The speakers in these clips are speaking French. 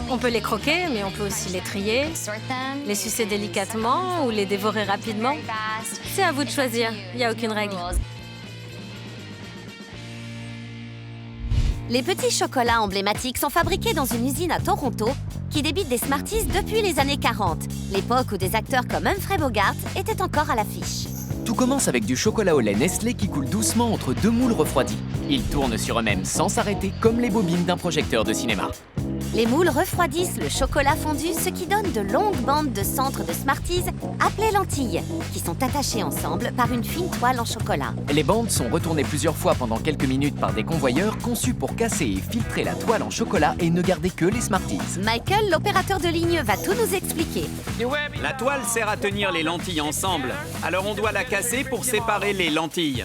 On peut les croquer, mais on peut aussi les trier, les sucer délicatement ou les dévorer rapidement. C'est à vous de choisir, il n'y a aucune règle. Les petits chocolats emblématiques sont fabriqués dans une usine à Toronto qui débite des Smarties depuis les années 40, l'époque où des acteurs comme Humphrey Bogart étaient encore à l'affiche. Tout commence avec du chocolat au lait Nestlé qui coule doucement entre deux moules refroidis. Ils tournent sur eux-mêmes sans s'arrêter comme les bobines d'un projecteur de cinéma. Les moules refroidissent le chocolat fondu, ce qui donne de longues bandes de centres de Smarties appelées lentilles, qui sont attachées ensemble par une fine toile en chocolat. Les bandes sont retournées plusieurs fois pendant quelques minutes par des convoyeurs conçus pour casser et filtrer la toile en chocolat et ne garder que les Smarties. Michael, l'opérateur de ligne, va tout nous expliquer. La toile sert à tenir les lentilles ensemble, alors on doit la casser pour séparer les lentilles.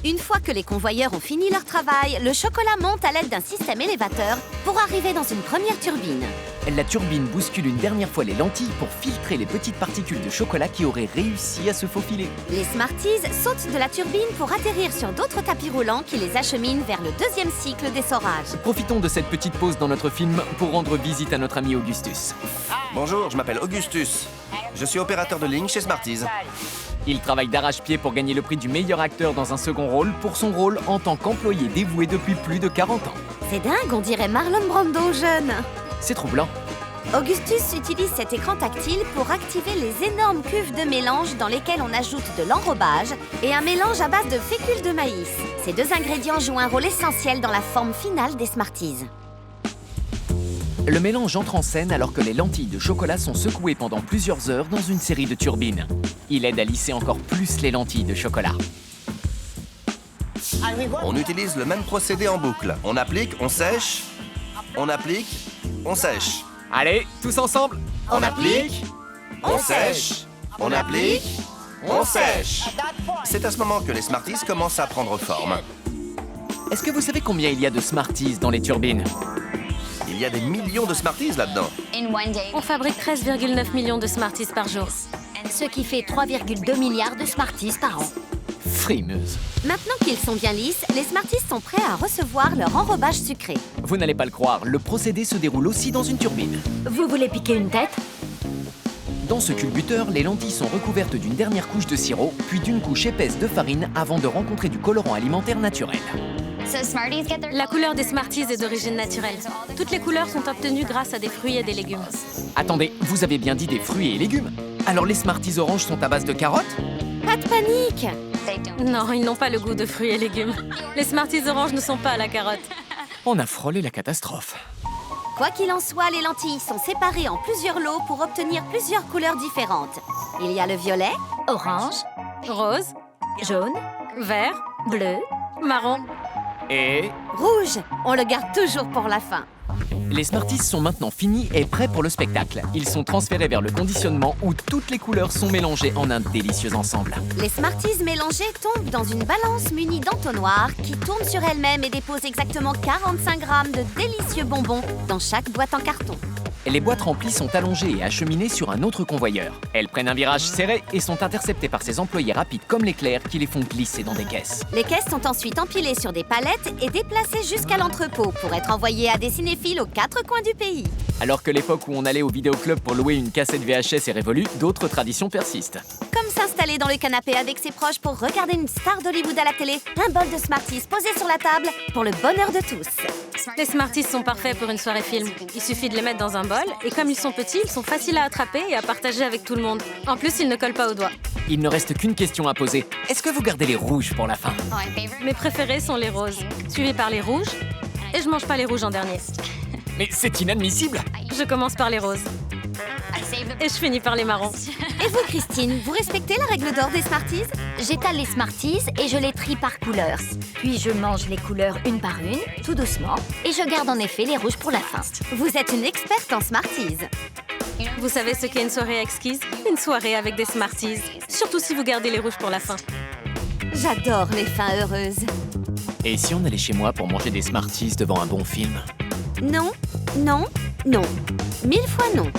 Une fois que les convoyeurs ont fini leur travail, le chocolat monte à l'aide d'un système élévateur pour arriver dans une première turbine. La turbine bouscule une dernière fois les lentilles pour filtrer les petites particules de chocolat qui auraient réussi à se faufiler. Les Smarties sautent de la turbine pour atterrir sur d'autres tapis roulants qui les acheminent vers le deuxième cycle d'essorage. Profitons de cette petite pause dans notre film pour rendre visite à notre ami Augustus. Bonjour, je m'appelle Augustus. Je suis opérateur de ligne chez Smarties. Il travaille d'arrache-pied pour gagner le prix du meilleur acteur dans un second rôle pour son rôle en tant qu'employé dévoué depuis plus de 40 ans. C'est dingue, on dirait Marlon Brando jeune. C'est troublant. Augustus utilise cet écran tactile pour activer les énormes cuves de mélange dans lesquelles on ajoute de l'enrobage et un mélange à base de fécule de maïs. Ces deux ingrédients jouent un rôle essentiel dans la forme finale des Smarties. Le mélange entre en scène alors que les lentilles de chocolat sont secouées pendant plusieurs heures dans une série de turbines. Il aide à lisser encore plus les lentilles de chocolat. On utilise le même procédé en boucle. On applique, on sèche, on applique, on sèche. Allez, tous ensemble! On applique, on sèche, on applique, on sèche. C'est à ce moment que les Smarties commencent à prendre forme. Est-ce que vous savez combien il y a de Smarties dans les turbines? Il y a des millions de Smarties là-dedans. On fabrique 13,9 millions de Smarties par jour. Ce qui fait 3,2 milliards de Smarties par an. Frimeuse. Maintenant qu'ils sont bien lisses, les Smarties sont prêts à recevoir leur enrobage sucré. Vous n'allez pas le croire, le procédé se déroule aussi dans une turbine. Vous voulez piquer une tête? Dans ce culbuteur, les lentilles sont recouvertes d'une dernière couche de sirop, puis d'une couche épaisse de farine avant de rencontrer du colorant alimentaire naturel. La couleur des Smarties est d'origine naturelle. Toutes les couleurs sont obtenues grâce à des fruits et des légumes. Attendez, vous avez bien dit des fruits et légumes? Alors les Smarties oranges sont à base de carottes? Pas de panique! Non, ils n'ont pas le goût de fruits et légumes. Les Smarties oranges ne sont pas à la carotte. On a frôlé la catastrophe. Quoi qu'il en soit, les lentilles sont séparées en plusieurs lots pour obtenir plusieurs couleurs différentes. Il y a le violet, Orange, rose, jaune, vert, bleu, marron. Et rouge. On le garde toujours pour la fin. les Smarties sont maintenant finis et prêts pour le spectacle. Ils sont transférés vers le conditionnement où toutes les couleurs sont mélangées en un délicieux ensemble. Les Smarties mélangées tombent dans une balance munie d'entonnoirs qui tourne sur elle-même et dépose exactement 45 grammes de délicieux bonbons dans chaque boîte en carton. Les boîtes remplies sont allongées et acheminées sur un autre convoyeur. Elles prennent un virage serré et sont interceptées par ces employés rapides comme l'éclair qui les font glisser dans des caisses. Les caisses sont ensuite empilées sur des palettes et déplacées jusqu'à l'entrepôt pour être envoyées à des cinéphiles aux 4 coins du pays. Alors que l'époque où on allait au vidéoclub pour louer une cassette VHS est révolue, d'autres traditions persistent. Comme s'installer dans le canapé avec ses proches pour regarder une star d'Hollywood à la télé, un bol de Smarties posé sur la table pour le bonheur de tous. Les Smarties sont parfaits pour une soirée film. Il suffit de les mettre dans un bol et comme ils sont petits, ils sont faciles à attraper et à partager avec tout le monde. En plus, ils ne collent pas aux doigts. Il ne reste qu'une question à poser. Est-ce que vous gardez les rouges pour la fin? Mes préférés sont les roses, suivis par les rouges. Et je mange pas les rouges en dernier. Mais c'est inadmissible! Je commence par les roses. Et je finis par les marrons. Et vous, Christine, vous respectez la règle d'or des Smarties? J'étale les Smarties et je les trie par couleurs. Puis je mange les couleurs une par une, tout doucement, et je garde en effet les rouges pour la fin. Vous êtes une experte en Smarties. Vous savez ce qu'est une soirée exquise? Une soirée avec des Smarties. Surtout si vous gardez les rouges pour la fin. J'adore les fins heureuses. Et si on allait chez moi pour manger des Smarties devant un bon film? Non, non, non. 1000 fois non.